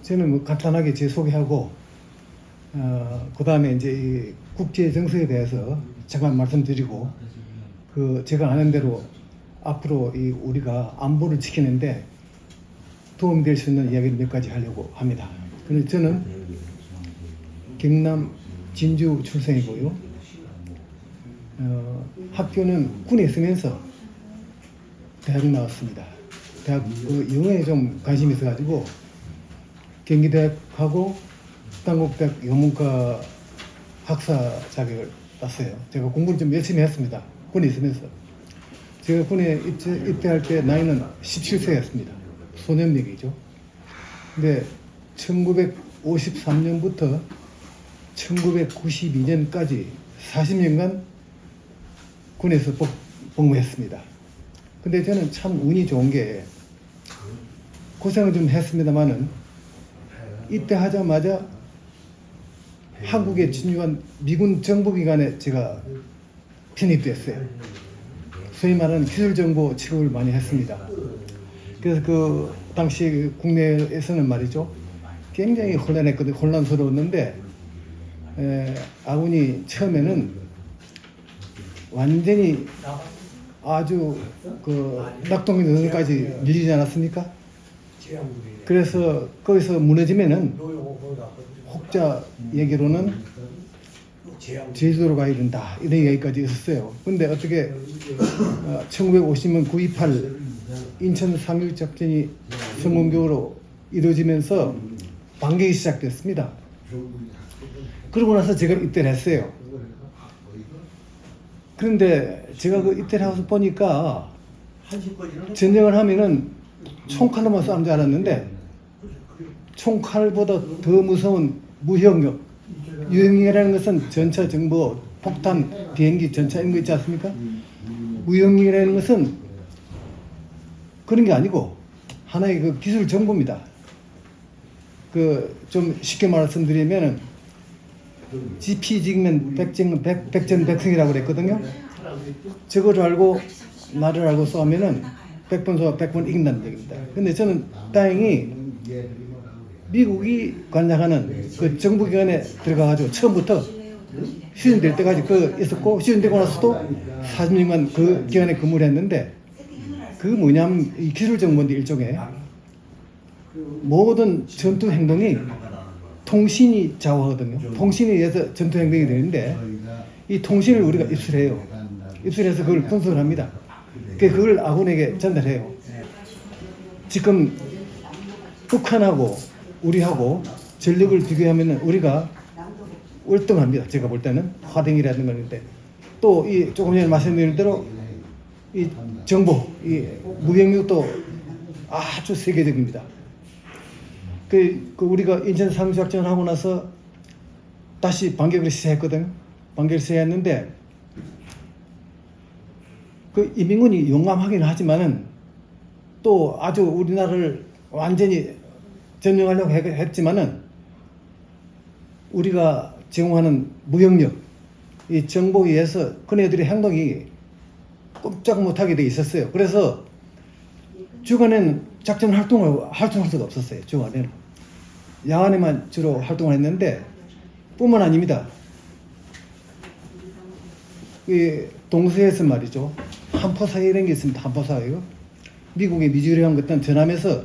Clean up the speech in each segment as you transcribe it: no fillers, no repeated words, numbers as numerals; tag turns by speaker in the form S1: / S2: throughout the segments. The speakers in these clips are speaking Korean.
S1: 저는 뭐 간단하게 제 소개하고, 그 다음에 이제 이 국제 정세에 대해서 잠깐 말씀드리고, 제가 아는 대로 앞으로 우리가 안보를 지키는데 도움이 될 수 있는 이야기를 몇 가지 하려고 합니다. 그래서 저는 경남 진주 출생이고요. 학교는 군에 있으면서 대학을 나왔습니다. 대학 영어에 좀 관심이 있어가지고 경기대학하고 단국대학 영문과 학사 자격을 땄어요. 제가 공부를 좀 열심히 했습니다. 군에 있으면서. 제가 군에 입대할 때 나이는 17세였습니다. 소년력이죠. 근데 1953년부터 1992년까지 40년간 군에서 복무했습니다. 근데 저는 참 운이 좋은 게 고생을 좀 했습니다만은 입대하자마자 한국에 진유한 미군 정보기관에 제가 편입됐어요. 소위 말하는 기술정보 취급을 많이 했습니다. 그래서 그 당시 국내에서는 말이죠, 굉장히 혼란스러웠는데 아군이 처음에는 완전히 아주 낙동강까지 밀리지 않았습니까? 그래서 거기서 무너지면은 혹자 얘기로는 제주도로 가야 된다 이런 얘기까지 있었어요. 근데 어떻게 1950년 9.28 인천 상륙 작전이 성공적으로 이루어지면서 반격이 시작됐습니다. 그러고 나서 제가 입대를 했어요. 그런데 제가 그 입대를 하고서 보니까 전쟁을 하면은 총칼로만 싸우는 줄 알았는데 총칼보다 더 무서운 무형력, 유형력이라는 것은 전차, 정보, 폭탄, 비행기, 전차 이런 거 있지 않습니까? 무형력이라는 것은 그런 게 아니고 하나의 그 기술 정보입니다. 좀 쉽게 말씀드리면은 지피지면 백전백승이라고 그랬거든요. 저거를 알고 나를 알고 싸우면은 100번 100번 이긴다는 얘기입니다. 근데 저는 다행히 미국이 관장하는 그 정부기관에 들어가가지고 처음부터 휴전될 때까지 있었고, 휴전되고 나서도 40년간 그 기관에 근무를 했는데, 그게 뭐냐면 이 기술정보인데 일종의 모든 전투 행동이 통신이 좌우하거든요. 통신에 의해서 전투 행동이 되는데 이 통신을 우리가 입수해요. 입수해서 그걸 분석을 합니다. 그걸 아군에게 전달해요. 지금 북한하고 우리하고 전력을 비교하면 우리가 월등합니다. 제가 볼 때는 화댕이라든가 하는데, 또 조금 전에 말씀드린 대로 이 정보, 이 무병력도 아주 세계적입니다. 우리가 인천 상륙작전을 하고 나서 다시 반격을 시작했거든요. 반격을 시작했는데 이민군이 용감하긴 하지만은 또 아주 우리나라를 완전히 점령하려고 했지만은 우리가 제공하는 무형력, 이 정보에 의해서 그네들의 행동이 꼼짝 못하게 돼 있었어요. 그래서 주간에는 작전 활동할 수가 없었어요. 주간에는 야간에만 주로 활동을 했는데, 뿐만 아닙니다. 동서에서 말이죠, 한포사회라는 게 있습니다. 한포사회요. 미국의 미주리한 것들은 전함에서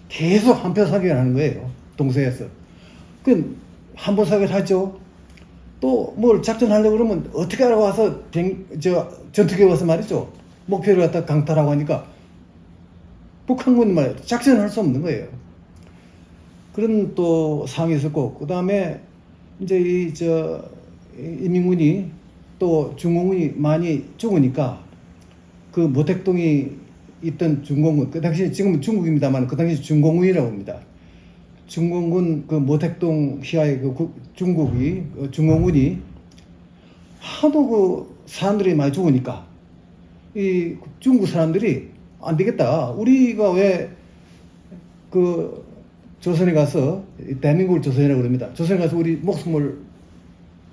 S1: 계속 한포사회를 하는 거예요. 동서에서. 한포사회를 하죠. 또 뭘 작전하려고 그러면 어떻게 알아와서 전투기에 와서 말이죠, 목표를 갖다 강탈하고 하니까 북한군 말이죠, 작전을 할 수 없는 거예요. 그런 또 상황이 있었고, 그 다음에 이제 인민군이 또 중공군이 많이 죽으니까 그 모택동이 있던 중공군, 그 당시 지금은 중국입니다만 그 당시 중공군이라고 합니다. 중공군 모택동 휘하의 중공군이 하도 사람들이 많이 죽으니까 이 중국 사람들이 안 되겠다. 우리가 왜 조선에 가서, 대한민국을 조선이라고 그럽니다. 조선에 가서 우리 목숨을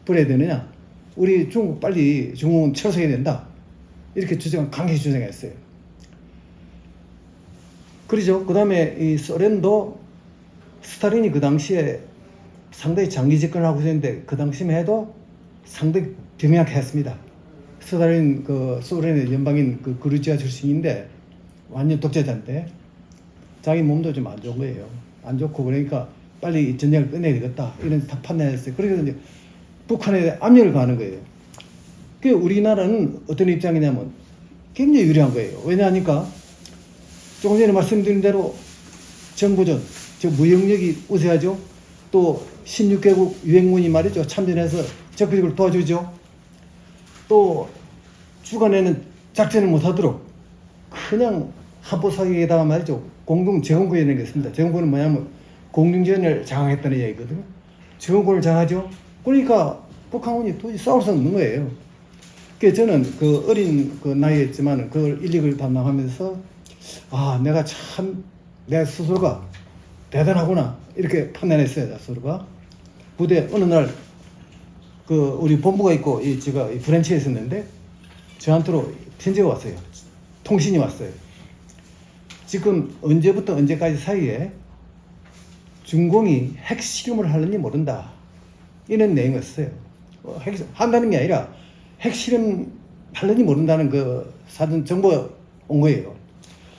S1: 버려야 되느냐? 우리 중국 빨리 중국은 철수해야 된다. 이렇게 강하게 주장했어요. 그러죠. 그 다음에 이 소련도 스탈린이 그 당시에 상당히 장기 집권을 하고 있었는데 그 당시만 해도 상당히 병약했습니다. 스탈린 그 소련의 연방인 그 그루지아 출신인데 완전 독재자인데 자기 몸도 좀 안 좋은 거예요. 안 좋고 그러니까 빨리 전쟁을 끝내야 되겠다 이런 판단했어요. 그래서 이제 북한에 압력을 가하는 거예요. 그 우리나라는 어떤 입장이냐면 굉장히 유리한 거예요. 왜냐하니까 조금 전에 말씀드린 대로 정보전, 즉 무역력이 우세하죠. 또 16개국 유엔군이 말이죠. 참전해서 적극적으로 도와주죠. 또 주간에는 작전을 못하도록 그냥 한포사격에다가 말이죠. 공동 제공권이라는 게 있습니다. 제공권은 뭐냐면 공중전을 장악했다는 얘기거든요. 제공권을 장하죠. 그러니까 북한군이 도저히 싸울 수 없는 거예요. 그래서 저는 그 어린 그 나이였지만 그걸 일릭을 담당하면서 아 내가 참 내 스스로가 대단하구나 이렇게 판단했어요. 스스로가 부대 어느 날 그 우리 본부가 있고 제가 브랜치에 있었는데 저한테로 편지가 왔어요. 통신이 왔어요. 지금 언제부터 언제까지 사이에 중공이 핵실험을 하는지 모른다. 이런 내용이었어요. 한다는 게 아니라 핵실험 하는지 모른다는 그 사전 정보가 온 거예요.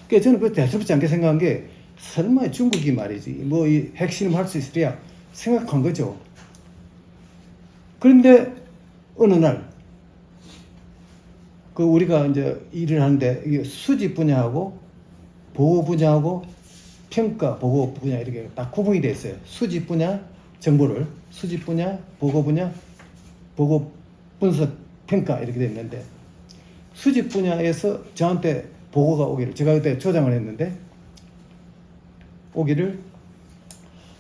S1: 그래서 저는 그 대수롭지 않게 생각한 게 설마 중국이 말이지 뭐 이 핵실험 할 수 있으랴 생각한 거죠. 그런데 어느 날 그 우리가 이제 일을 하는데 이게 수집 분야하고 보호 분야하고 평가 보고 분야 이렇게 딱 구분이 돼 있어요. 수집 분야 정보를 수집 분야 보고 분야 보고 분석 평가 이렇게 돼 있는데 수집 분야에서 저한테 보고가 오기를 제가 그때 조장을 했는데 오기를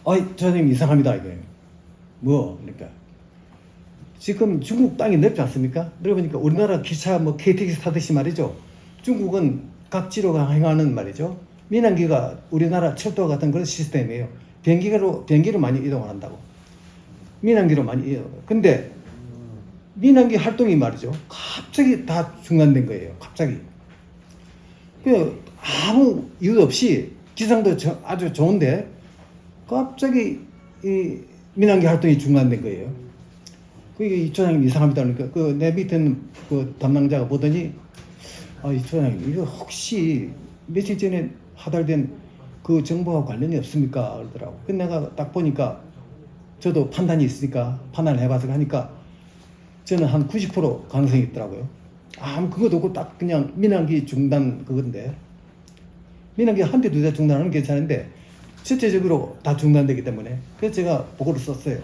S1: 아이 조장님 이상합니다 이게 뭐 그러니까 지금 중국 땅이 넓지 않습니까? 넓으니까 우리나라 기차 뭐 KTX 타듯이 말이죠. 중국은 각지로 행하는 말이죠. 민항기가 우리나라 철도와 같은 그런 시스템이에요. 비행기로 많이 이동을 한다고. 민항기로 많이 이동. 근데 민항기 활동이 말이죠. 갑자기 다 중단된 거예요. 갑자기. 그 아무 이유 없이 기상도 아주 좋은데 갑자기 이 민항기 활동이 중단된 거예요. 그게 이 조장님 이상합니다. 그러니까 그 내 밑에는 그 담당자가 보더니 아, 이 조장님 이거 혹시 며칠 전에 하달된 그 정보와 관련이 없습니까? 그러더라고. 근데 내가 딱 보니까 저도 판단이 있으니까 판단을 해봐서 하니까 저는 한 90% 가능성이 있더라고요. 아무 그것도 없고 딱 그냥 민항기 중단 그건데 민항기 한 대 두 대 중단하면 괜찮은데 전체적으로 다 중단되기 때문에 그래서 제가 보고를 썼어요.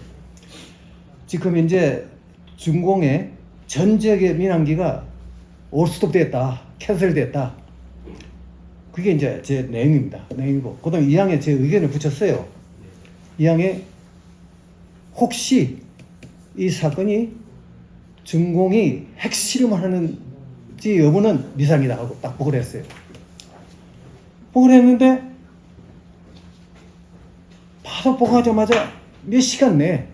S1: 지금 이제 중공의 전 지역의 민항기가 올스톱 됐다, 캔슬 됐다. 그게 이제 제 내용입니다. 내용이고, 그 다음에 2항에 제 의견을 붙였어요. 2항에 혹시 이 사건이 중공이 핵실험을 하는지 여부는 미상이다 하고 딱 보고를 했어요. 보고를 했는데 바로 보고하자마자 몇 시간 내에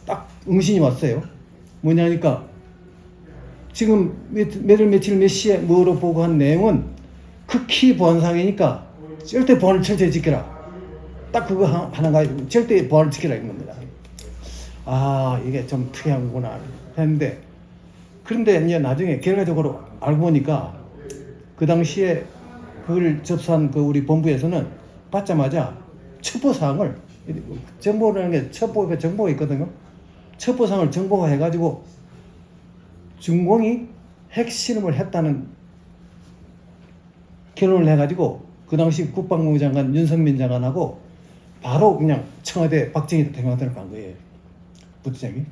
S1: 딱 응신이 왔어요. 뭐냐니까 지금 며칠 몇 시에 뭐로 보고한 내용은 극히 보안상이니까 절대 보안을 철저히 지켜라. 딱 그거 하나가 절대 보안을 지켜라 이런 겁니다. 아 이게 좀 특이한구나 했는데 그런데 이제 나중에 결과적으로 알고 보니까 그 당시에 그걸 접수한 그 우리 본부에서는 받자마자 첩보사항을 정보라는 게 정보가 있거든요. 첩보상을 정보화해가지고 중공이 핵실험을 했다는 결론을 해가지고 그 당시 국방부 장관 윤석민 장관하고 바로 그냥 청와대 박정희 대통령한테 간 거예요. 부대장이.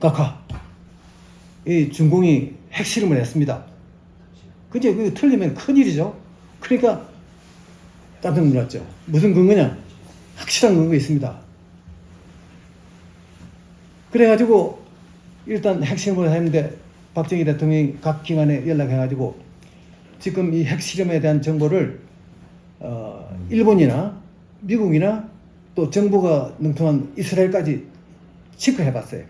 S1: 각하, 이 중공이 핵실험을 했습니다. 근데 그게 틀리면 큰일이죠. 그러니까 깜짝 놀랐죠. 무슨 근거냐? 확실한 근거가 있습니다. 그래가지고 일단 핵실험을 했는데 박정희 대통령이 각 기관에 연락해가지고 지금 이 핵실험에 대한 정보를 일본이나 미국이나 또 정보가 능통한 이스라엘까지 체크해봤어요.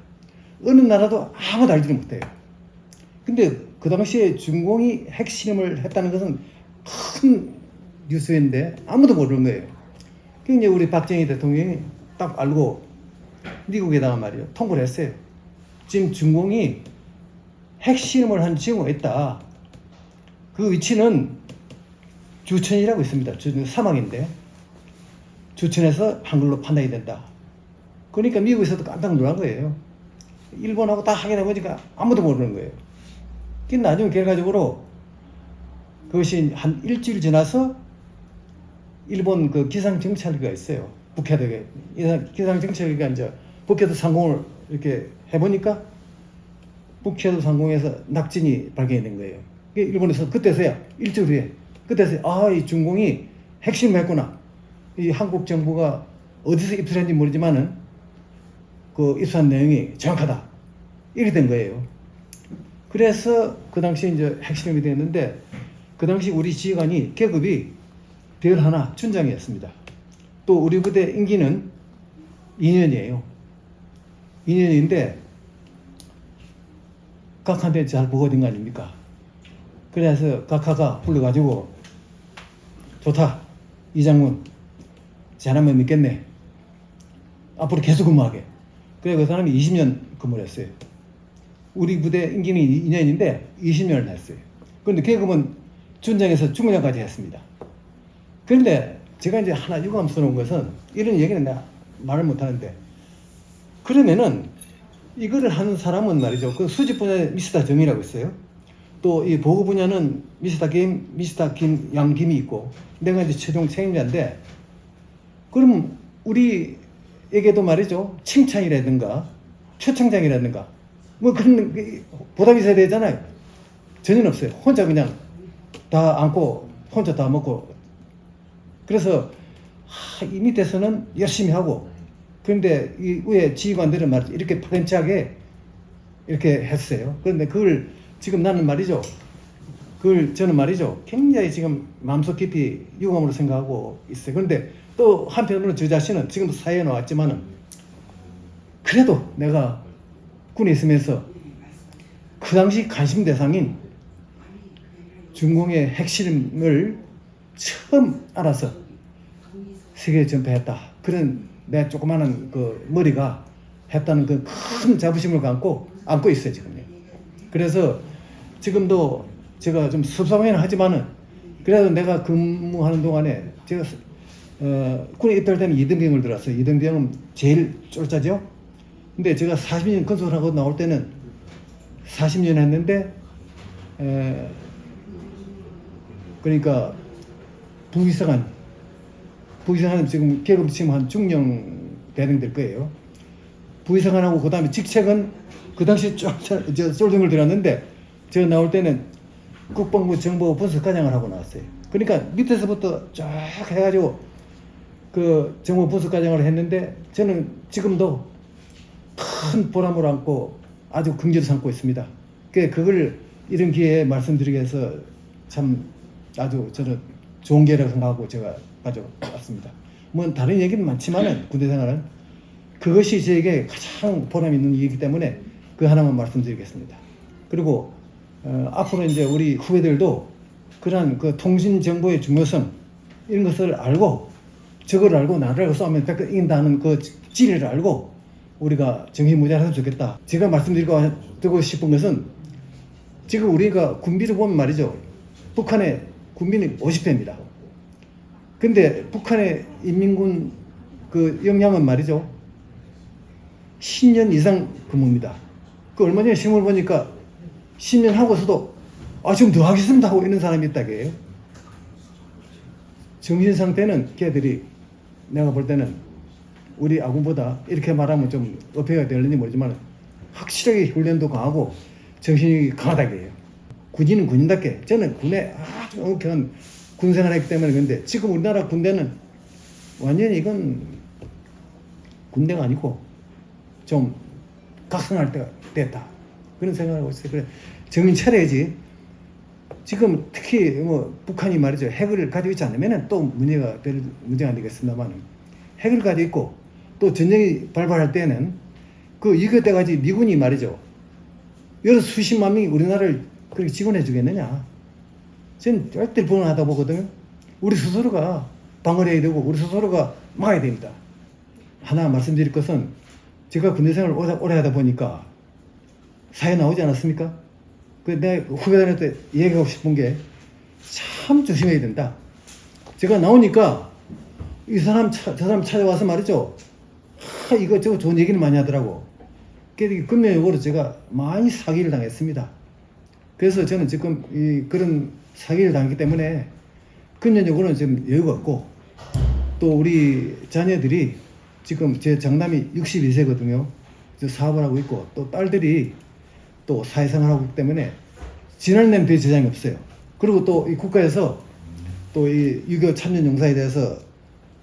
S1: 어느 나라도 아무도 알지를 못해요. 근데 그 당시에 중공이 핵실험을 했다는 것은 큰 뉴스인데 아무도 모르는 거예요. 그게 우리 박정희 대통령이 딱 알고 미국에다가 말이요 통보를 했어요. 지금 중공이 핵실험을 한 징후가 있다. 그 위치는 주천이라고 있습니다. 사막인데 주천에서 한글로 판단이 된다. 그러니까 미국에서도 깜짝 놀란 거예요. 일본하고 다 확인해 보니까 아무도 모르는 거예요. 그 나중에 결과적으로 그것이 한 일주일 지나서 일본 그 기상정찰기가 있어요. 북해도에 기상정찰기가 이제 북해도 상공을 이렇게 해보니까 북해도 상공에서 낙진이 발견이 된 거예요. 일본에서 그때서야 일주일 후에 그때서 이 중공이 핵심을 했구나. 이 한국 정부가 어디서 입수했는지 모르지만은 그 입수한 내용이 정확하다. 이렇게 된 거예요. 그래서 그 당시 이제 핵실험이 됐는데 그 당시 우리 지휘관이 계급이 별 하나 춘장이었습니다. 또 우리 부대 임기는 2년이에요. 2년인데 각하한테 잘 보고된 거 아닙니까? 그래서 각하가 불러가지고 좋다. 이 장군 잘하면 믿겠네. 앞으로 계속 근무하게. 그래 그 사람이 20년 근무를 했어요. 우리 부대 임기는 2년인데 20년을 했어요. 그런데 계급은 준장에서 중장까지 했습니다. 그런데 제가 이제 하나 유감스러운 것은 이런 얘기는 내가 말을 못하는데 그러면은 이거를 하는 사람은 말이죠. 그 수집 분야에 미스터 정이라고 있어요. 또 이 보고 분야는 미스터 김, 양김이 있고 내가 이제 최종 책임자인데 그럼 우리에게도 말이죠. 칭찬이라든가 초청장이라든가 뭐 그런 보답이 있어야 되잖아요. 전혀 없어요. 혼자 그냥 다 안고 혼자 다 먹고 그래서 이 밑에서는 열심히 하고 그런데 이 위에 지휘관들은 말이죠. 이렇게 파렴치하게 이렇게 했어요. 그런데 그걸 지금 나는 말이죠. 그걸 저는 말이죠. 굉장히 지금 마음속 깊이 유감으로 생각하고 있어요. 그런데 또 한편으로는 저 자신은 지금도 사회에 나왔지만은 그래도 내가 군에 있으면서 그 당시 관심 대상인 중공의 핵실험을 처음 알아서 세계에 전파했다. 그런 내 조그마한 그 머리가 했다는 그 큰 자부심을 안고 있어요, 지금요. 그래서 지금도 제가 좀 섭섭하긴 하지만은 그래도 내가 근무하는 동안에 제가 군에 입대할 때는 2등병을 들었어요. 2등병은 제일 쫄짜죠. 근데 제가 40년 건설하고 나올 때는 40년 했는데 그러니까 부위상은 지금 계급 지금 한 중령 대등 될 거예요. 부위상한하고 그 다음에 직책은 그 당시 쫄등을 들었는데 제가 나올 때는 국방부 정보 분석과장을 하고 나왔어요. 그러니까 밑에서부터 쫙 해가지고 그 정보 분석과장을 했는데 저는 지금도 큰 보람을 안고 아주 긍지를 삼고 있습니다. 그걸 이런 기회에 말씀드리기 위해서 참 아주 저는 좋은 기회라고 생각하고 제가 가져왔습니다. 뭐 다른 얘기는 많지만은 군대 생활은 그것이 저에게 가장 보람 있는 일이기 때문에 그 하나만 말씀드리겠습니다. 그리고 앞으로 이제 우리 후배들도 그러한 그 통신 정보의 중요성 이런 것을 알고 저걸 알고 나를 싸우면 이긴다는 그 진리를 알고 우리가 정신무장했으면 좋겠다. 제가 말씀드리고 싶은 것은 지금 우리가 군비를 보면 말이죠. 북한의 군비는 50회입니다. 근데 북한의 인민군 그 역량은 말이죠. 10년 이상 근무입니다. 그 얼마 전에 신문을 보니까 10년 하고서도 지금 더 하겠습니다 하고 있는 사람이 있다게요. 정신 상태는 걔들이 내가 볼 때는 우리 아군보다 이렇게 말하면 좀 어폐가 되는지 모르지만 확실하게 훈련도 강하고 정신이 강하다게요. 군인은 군인답게 저는 군에 아주 엄격한 군생활을 했기 때문에 그런데 지금 우리나라 군대는 완전히 이건 군대가 아니고 좀 각성할 때가 됐다. 그런 생각을 하고 있어요. 그래 정신 차려야지. 지금 특히 뭐 북한이 말이죠. 핵을 가지고 있지 않으면 또 문제가 안 되겠습니다만 핵을 가지고 있고 또 전쟁이 발발할 때는 이거 때까지 미군이 말이죠. 여러 수십만 명이 우리나라를 그렇게 지원해 주겠느냐. 저는 절대 불안하다 보거든요. 우리 스스로가 방어해야 되고 우리 스스로가 막아야 됩니다. 하나 말씀드릴 것은 제가 군대 생활을 오래 하다 보니까 사회 나오지 않았습니까? 내가 후배들한테 얘기하고 싶은 게 참 조심해야 된다. 제가 나오니까 이 사람 저 사람 찾아와서 말이죠. 이거 저거 좋은 얘기를 많이 하더라고. 그래서 근면적으로 제가 많이 사기를 당했습니다. 그래서 저는 지금 그런 사기를 당했기 때문에 근면적으로는 좀 여유가 없고, 또 우리 자녀들이 지금 제 장남이 62세거든요. 사업을 하고 있고, 또 딸들이 또 사회생활하고 있기 때문에 지날 내는 별 지장이 없어요. 그리고 또 이 국가에서 또 이 6.25 참전 용사에 대해서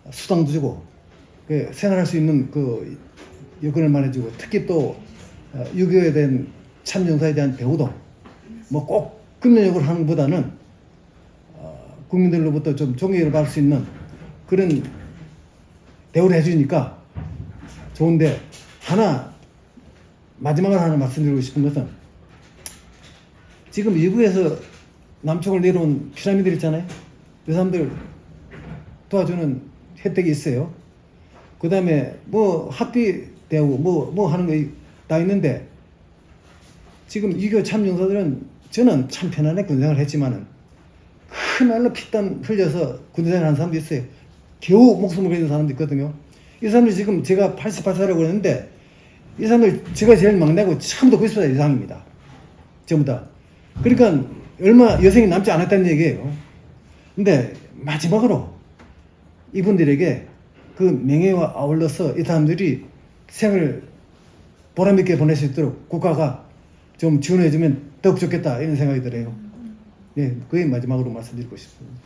S1: 수당도 주고 생활할 수 있는 그 여건을 마련해주고, 특히 또 6.25에 대한 참전 용사에 대한 배우도 뭐 꼭 금전적으로 하는 것보다는 국민들로부터 좀 존경을 받을 수 있는 그런 대우를 해주니까 좋은데, 마지막으로 하나 말씀드리고 싶은 것은, 지금 미국에서 남쪽을 내려온 피라미드 있잖아요. 그 사람들 도와주는 혜택이 있어요. 그 다음에 뭐 학비 대우 뭐 하는 거 다 있는데, 지금 6.25 참용사들은 저는 참 편안하게 군생활을 했지만은 그날로 피땀 흘려서 군생활을 하는 사람도 있어요. 겨우 목숨을 걸는 사람도 있거든요. 이 사람들 지금 제가 88살이라고 그러는데, 이 사람들 제가 제일 막내고 처음부터 90살 이상입니다. 전부 다. 그러니까 얼마 여생이 남지 않았다는 얘기예요. 근데 마지막으로 이분들에게 그 명예와 아울러서 이 사람들이 생을 보람있게 보낼 수 있도록 국가가 좀 지원해주면 더욱 좋겠다, 이런 생각이 들어요. 예, 그게 마지막으로 말씀드리고 싶습니다.